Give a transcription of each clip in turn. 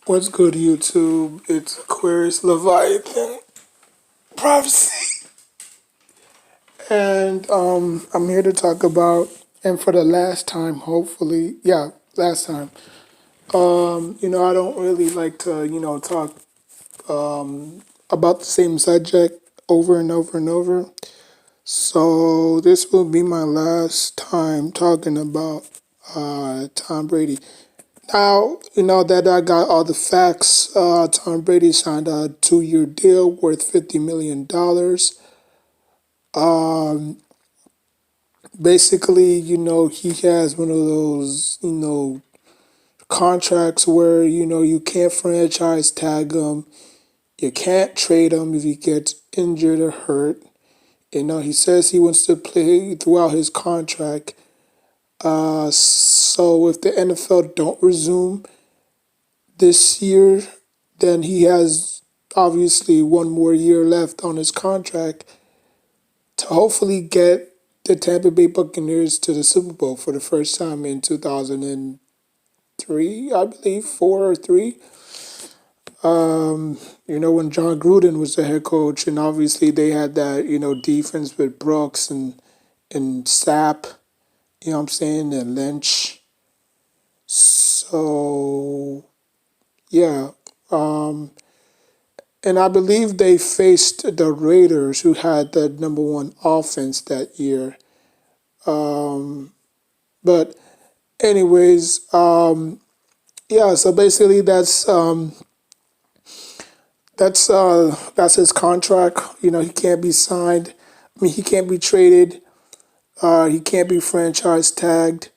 What's good, YouTube? It's Aquarius Leviathan Prophecy, and I'm here to talk about, and for the last time, hopefully, yeah, last time. I don't really like to, talk about the same subject over and over and over. So this will be my last time talking about Tom Brady. Now, that I got all the facts. Tom Brady signed a 2-year deal worth $50 million. Basically, he has one of those, contracts where, you can't franchise tag him. You can't trade him if he gets injured or hurt. He says he wants to play throughout his contract. So if the NFL don't resume this year, then he has obviously one more year left on his contract to hopefully get the Tampa Bay Buccaneers to the Super Bowl for the first time in 2003, I believe, 4 or 3. When John Gruden was the head coach, and obviously they had that, defense with Brooks and Sapp, what I'm saying, and Lynch. So, yeah. And I believe they faced the Raiders, who had the number one offense that year. But anyways, yeah. So basically, that's his contract. He can't be signed. I mean, he can't be traded. He can't be franchise tagged.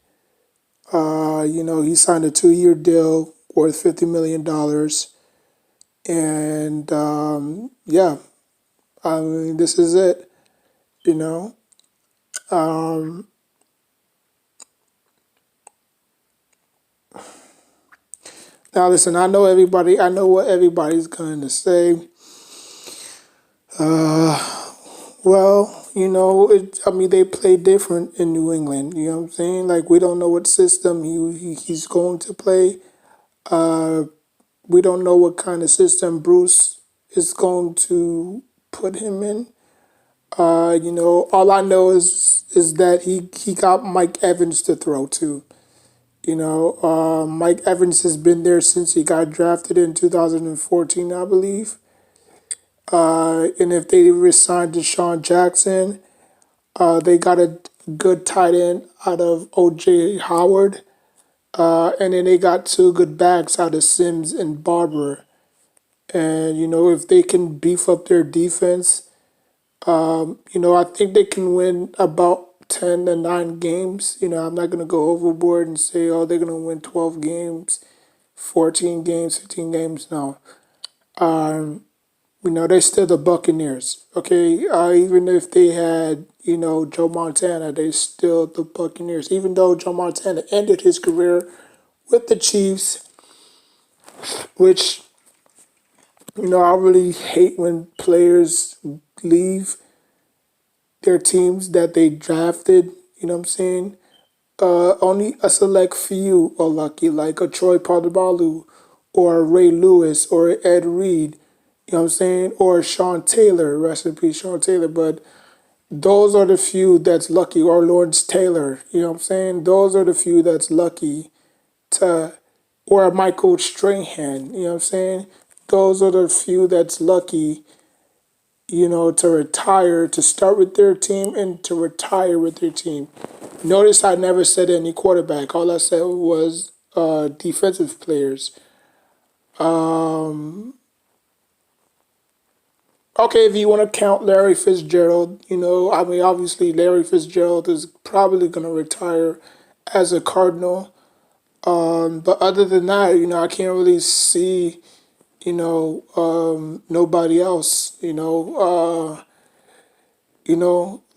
He signed a 2-year deal worth $50 million, and yeah, I mean, this is it. You know. Now listen, I know everybody. I know what everybody's going to say. Well, I mean, they play different in New England. You know what I'm saying? Like, we don't know what system he's going to play. We don't know what kind of system Bruce is going to put him in. All I know is that he got Mike Evans to throw to. Mike Evans has been there since he got drafted in 2014, I believe. And if they resigned Deshaun Jackson, they got a good tight end out of O.J. Howard. And then they got two good backs out of Sims and Barber. And, if they can beef up their defense, I think they can win about 10 to 9 games. I'm not going to go overboard and say, oh, they're going to win 12 games, 14 games, 15 games. No. They're still the Buccaneers. Okay, even if they had, Joe Montana, they still the Buccaneers. Even though Joe Montana ended his career with the Chiefs, which I really hate when players leave their teams that they drafted. You know what I'm saying? Only a select few are lucky, like a Troy Polamalu or a Ray Lewis or Ed Reed. You know what I'm saying? Or Sean Taylor, rest in peace, Sean Taylor. But those are the few that's lucky, or Lawrence Taylor, you know what I'm saying? Those are the few that's lucky to, or Michael Strahan, you know what I'm saying? Those are the few that's lucky, to retire, to start with their team and to retire with their team. Notice I never said any quarterback. All I said was defensive players. Okay, if you want to count Larry Fitzgerald, I mean, obviously Larry Fitzgerald is probably going to retire as a Cardinal. But other than that, I can't really see, nobody else.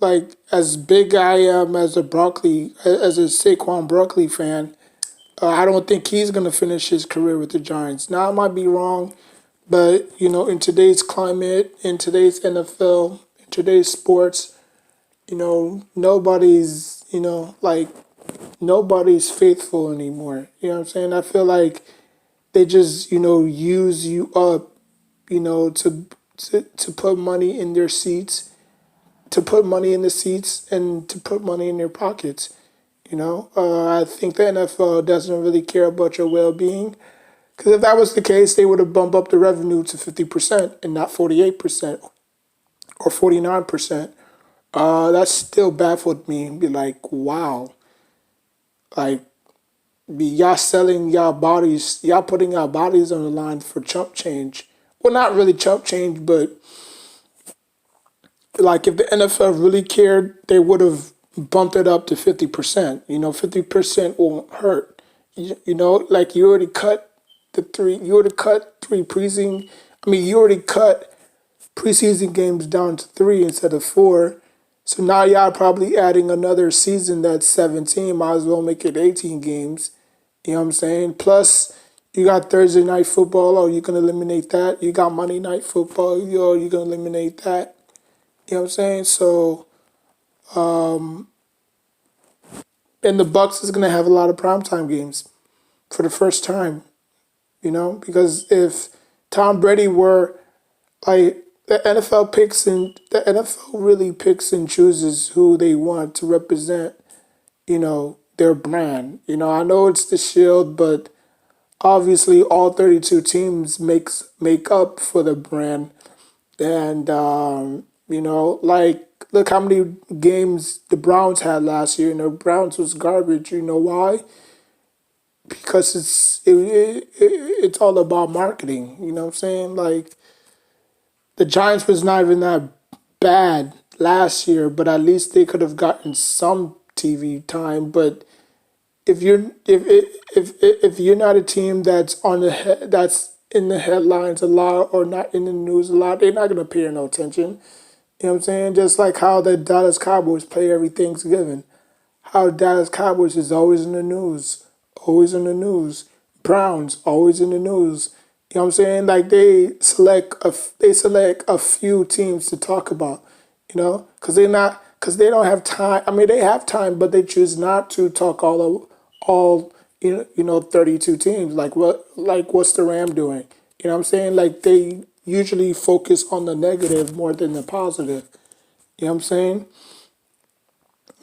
Like as big I am as a as a Saquon Barkley fan, I don't think he's going to finish his career with the Giants. Now, I might be wrong, but, in today's climate, in today's NFL, in today's sports, nobody's, like, nobody's faithful anymore. You know what I'm saying? I feel like they just use you up, to put money in their seats, to put money in the seats, and to put money in their pockets. I think the NFL doesn't really care about your well-being, because if that was the case, they would have bumped up the revenue to 50% and not 48% or 49%. That still baffled me and be like, wow, like, be y'all selling y'all bodies, y'all putting y'all bodies on the line for chump change. Well, not really chump change, but like if the NFL really cared, they would have bumped it up to 50%. 50% won't hurt. Like you already cut three preseason. I mean, you already cut preseason games down to three instead of four. So now y'all probably adding another season that's 17. Might as well make it 18 games. You know what I'm saying? Plus, you got Thursday night football. Oh, you can eliminate that. You got Monday night football. You can eliminate that. You know what I'm saying? So, and the Bucks is gonna have a lot of primetime games for the first time. Because if Tom Brady were like the NFL really picks and chooses who they want to represent, their brand. I know it's the Shield, but obviously all 32 teams make up for the brand. And like look how many games the Browns had last year, and the Browns was garbage. You know why? Because it's all about marketing. You know what I'm saying? Like the Giants was not even that bad last year, but at least they could have gotten some TV time. But if you're not a team that's that's in the headlines a lot or not in the news a lot, they're not gonna pay no attention. You know what I'm saying? Just like how the Dallas Cowboys play every Thanksgiving. How Dallas Cowboys is always in the news. Always in the news. Browns always in the news. You know what I'm saying? Like they select a few teams to talk about, because they don't have time. I mean, they have time, but they choose not to talk all 32 teams. What's the Ram doing? You know what I'm saying? Like they usually focus on the negative more than the positive. You know what I'm saying?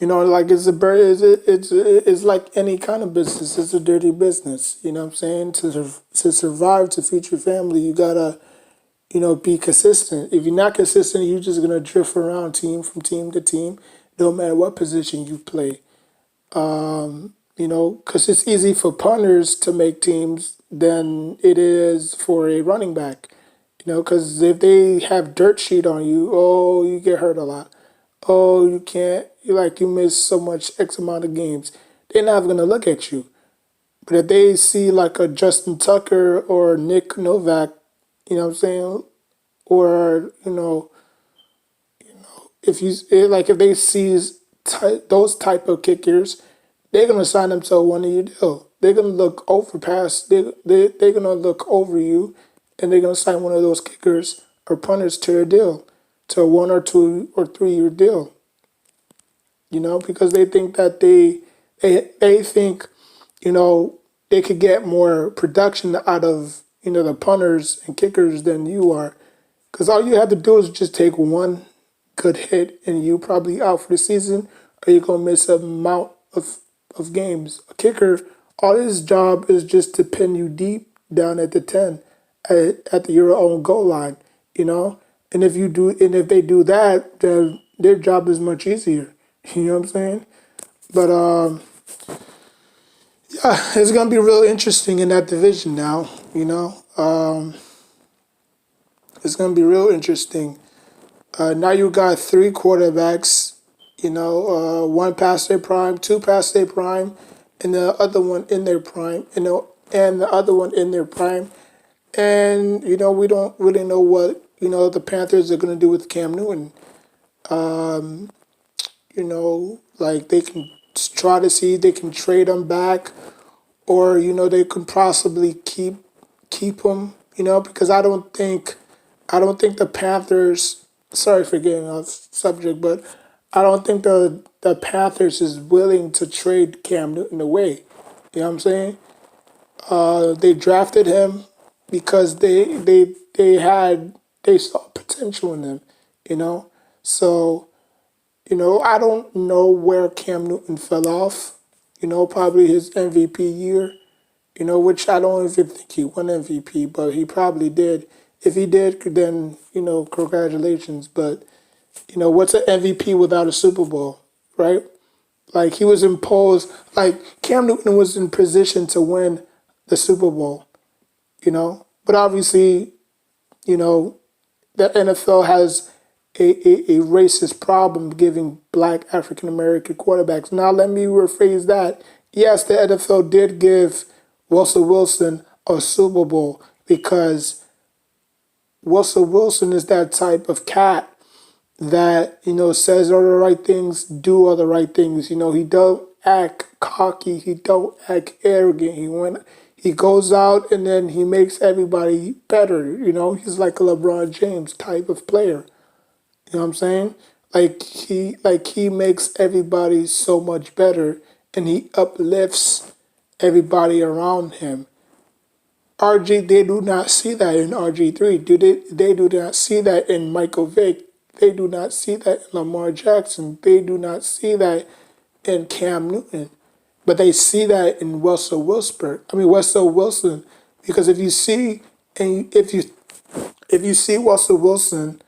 Like it's like any kind of business. It's a dirty business. You know what I'm saying? To survive, to feed your family, you gotta be consistent. If you're not consistent, you're just gonna drift around team from team to team, no matter what position you play. Because it's easy for punters to make teams than it is for a running back. Because if they have dirt sheet on you, oh, you get hurt a lot. Oh, you can't, you miss so much X amount of games. They're not going to look at you. But if they see like a Justin Tucker or Nick Novak, you know what I'm saying? Or, if they see those type of kickers, they're gonna sign them to a 1 year deal. They're gonna look over past. They're gonna look over you, and they're gonna sign one of those kickers or punters to a deal, to a 1 or 2 or 3 year deal. Because they think that they think, you know, they could get more production out of the punters and kickers than you are. Because all you have to do is just take one good hit, and you probably out for the season, or you're gonna miss a amount of games. A kicker, all his job is just to pin you deep down at the 10, at your own goal line. You know, and if they do that, then their job is much easier. You know what I'm saying? But yeah, it's gonna be real interesting in that division now. It's gonna be real interesting. Now you got three quarterbacks, one past their prime, two past their prime, and the other one in their prime, and the other one in their prime. And, we don't really know what, the Panthers are going to do with Cam Newton. Like they can try to see if they can trade him back, or, they can possibly keep him, because I don't think the Panthers. Sorry for getting off subject, but I don't think the Panthers is willing to trade Cam Newton away. You know what I'm saying? They drafted him because they saw potential in him, you know. So I don't know where Cam Newton fell off. Probably his MVP year. Which I don't even think he won MVP, but he probably did. If he did, then congratulations. But what's an MVP without a Super Bowl, right? Like he was imposed. Like Cam Newton was in position to win the Super Bowl, But obviously, you know, the NFL has a racist problem giving black African American quarterbacks. Now, let me rephrase that. Yes, the NFL did give Russell Wilson a Super Bowl because Russell Wilson is that type of cat that says all the right things, do all the right things. He don't act cocky, he don't act arrogant. He goes out and then he makes everybody better. He's like a LeBron James type of player. You know what I'm saying? Like he makes everybody so much better, and he uplifts everybody around him. RG, they do not see that in RG3. Do they? They do not see that in Michael Vick. They do not see that in Lamar Jackson. They do not see that in Cam Newton. But they see that in Russell Wilson. Because if you see Russell Wilson,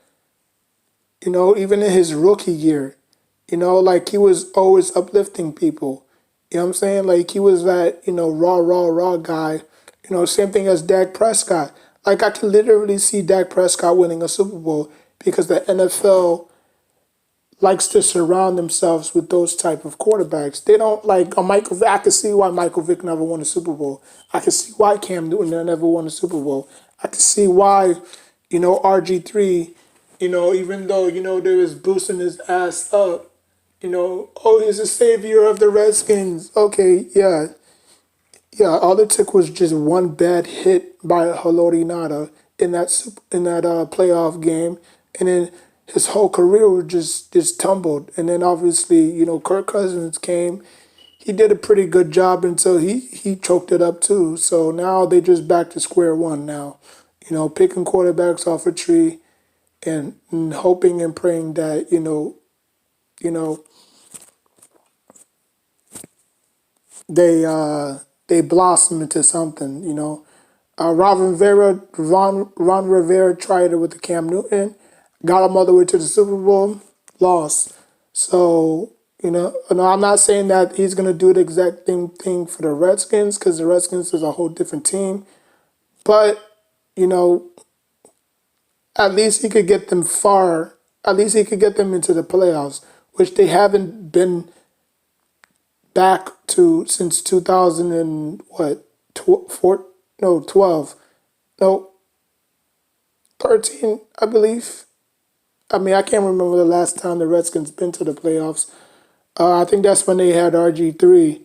even in his rookie year, like he was always uplifting people. You know what I'm saying? Like he was that, raw, raw, raw guy. Same thing as Dak Prescott. Like I can literally see Dak Prescott winning a Super Bowl because the NFL likes to surround themselves with those type of quarterbacks. They don't like a Michael Vick. I can see why Michael Vick never won a Super Bowl. I can see why Cam Newton never won a Super Bowl. I can see why, RG3, even though, they was boosting his ass up, oh, he's the savior of the Redskins. Okay, yeah. Yeah, all it took was just one bad hit by Haloti Nada in that playoff game, and then his whole career was just tumbled. And then obviously, Kirk Cousins came. He did a pretty good job until he choked it up too. So now they just back to square one now. Picking quarterbacks off a tree and hoping and praying that you know they blossom into something. Ron Rivera tried it with the Cam Newton, got him all the way to the Super Bowl, lost. So no, I'm not saying that he's gonna do the exact same thing for the Redskins because the Redskins is a whole different team. But you know, at least he could get them far. At least he could get them into the playoffs, which they haven't been back to since 2000 and what, 12, no, 13, I believe. I mean, I can't remember the last time the Redskins been to the playoffs. I think that's when they had RG3.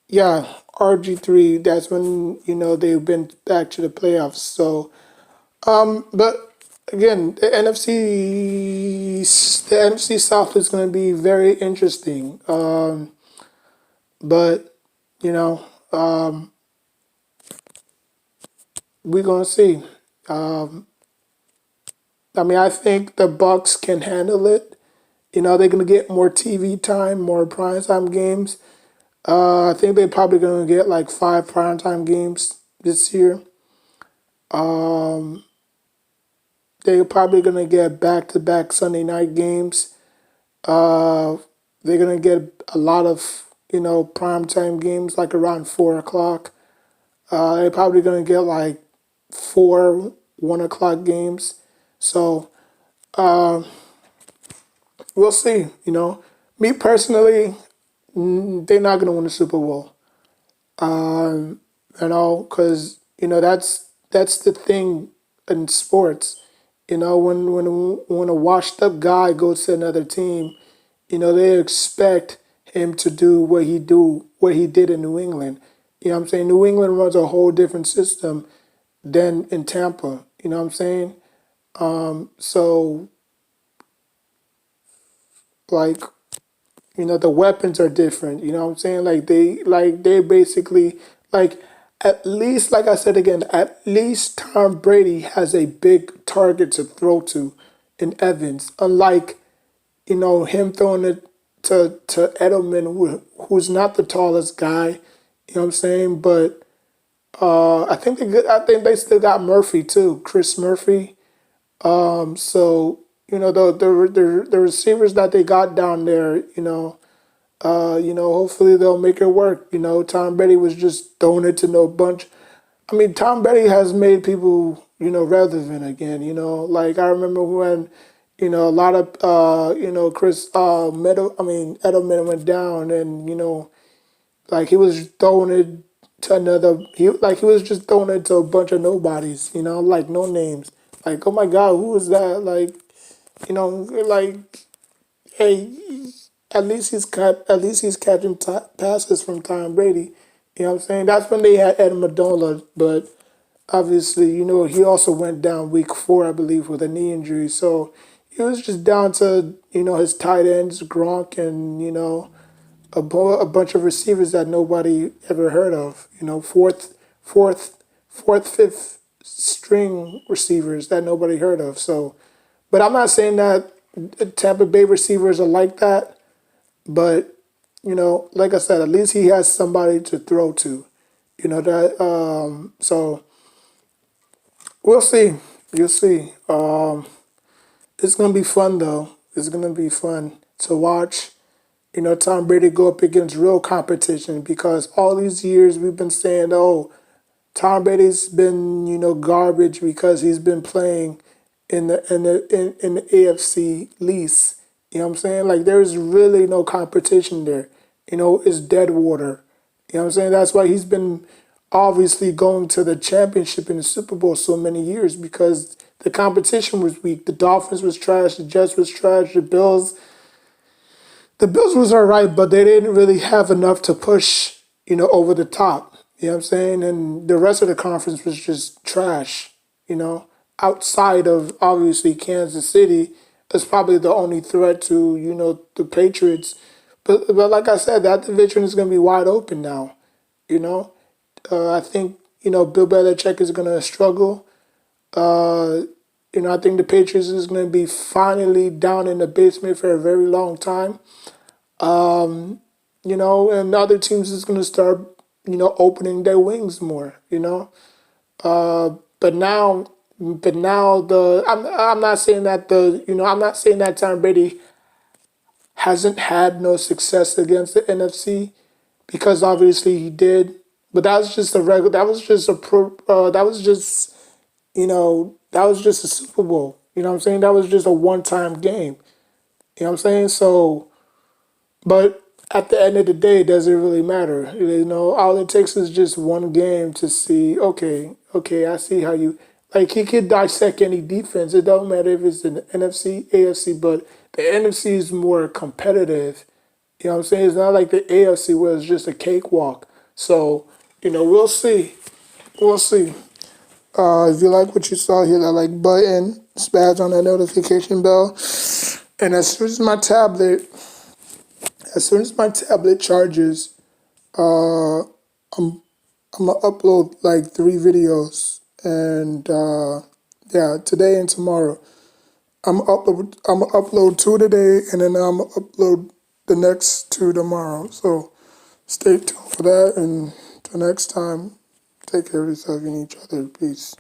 Yeah, RG3. That's when they've been back to the playoffs. So, but again, the NFC South is going to be very interesting. But you know, we're going to see. I mean, I think the Bucks can handle it. They're gonna get more TV time, more primetime games. I think they're probably gonna get like 5 primetime games this year. They're probably gonna get back-to-back Sunday night games. Uh, they're gonna get a lot of primetime games like around 4 o'clock. They're probably gonna get like 4 1 o'clock games. So we'll see. Me personally, they're not gonna win the Super Bowl. Because that's the thing in sports. When a washed up guy goes to another team, they expect him to do what he did in New England. You know what I'm saying? New England runs a whole different system than in Tampa. You know what I'm saying? So like The weapons are different. You know what I'm saying? They basically like at least like I said again, at least Tom Brady has a big target to throw to in Evans. Unlike, him throwing it to Edelman, who's not the tallest guy. You know what I'm saying? But I think they still got Murphy too, Chris Murphy. So the receivers that they got down there, hopefully they'll make it work. Tom Brady was just throwing it to no bunch. I mean, Tom Brady has made people, relevant again. Like I remember when, a lot of, Chris, Edelman went down, and like he was throwing it to another. He was just throwing it to a bunch of nobodies. Like no names. Like, oh my God, who is that? Like, like, hey, at least he's catching passes from Tom Brady. You know what I'm saying? That's when they had Ed Madola, but obviously, he also went down week 4, I believe, with a knee injury. So he was just down to his tight ends, Gronk, and a bunch of receivers that nobody ever heard of. Fifth string receivers that nobody heard of. So, but I'm not saying that Tampa Bay receivers are like that. But like I said, at least he has somebody to throw to. That. So we'll see. You'll see. It's gonna be fun though. It's gonna be fun to watch. Tom Brady go up against real competition, because all these years we've been saying, oh, Tom Brady's been, garbage because he's been playing in the AFC least. You know what I'm saying? Like there's really no competition there. It's dead water. You know what I'm saying? That's why he's been obviously going to the championship and the Super Bowl so many years, because the competition was weak. The Dolphins was trash, the Jets was trash, the Bills was all right, but they didn't really have enough to push, over the top. You know what I'm saying? And the rest of the conference was just trash, you know. Outside of obviously Kansas City, is probably the only threat to, the Patriots. But like I said, that division is going to be wide open now, you know. I think, Bill Belichick is going to struggle. Uh, I think the Patriots is going to be finally down in the basement for a very long time. And other teams is going to start, opening their wings more, But now, I'm not saying that I'm not saying that Tom Brady hasn't had no success against the NFC, because obviously he did. But that was just a regular. That was just a pro. That was just that was just a Super Bowl. You know what I'm saying? That was just a one-time game. You know what I'm saying? So, but at the end of the day, it doesn't really matter. All it takes is just one game to see, okay, I see how you, like, he could dissect any defense. It don't matter if it's in the NFC, AFC, but the NFC is more competitive. You know what I'm saying? It's not like the AFC where it's just a cakewalk. So, we'll see. We'll see. If you like what you saw, hit that like button, spaz on that notification bell. And as soon as my tablet charges, I'm gonna upload like 3 videos, and yeah, today and tomorrow. I'm gonna upload 2 today, and then I'm gonna upload the next 2 tomorrow. So stay tuned for that, and till next time, take care of yourself and each other. Peace.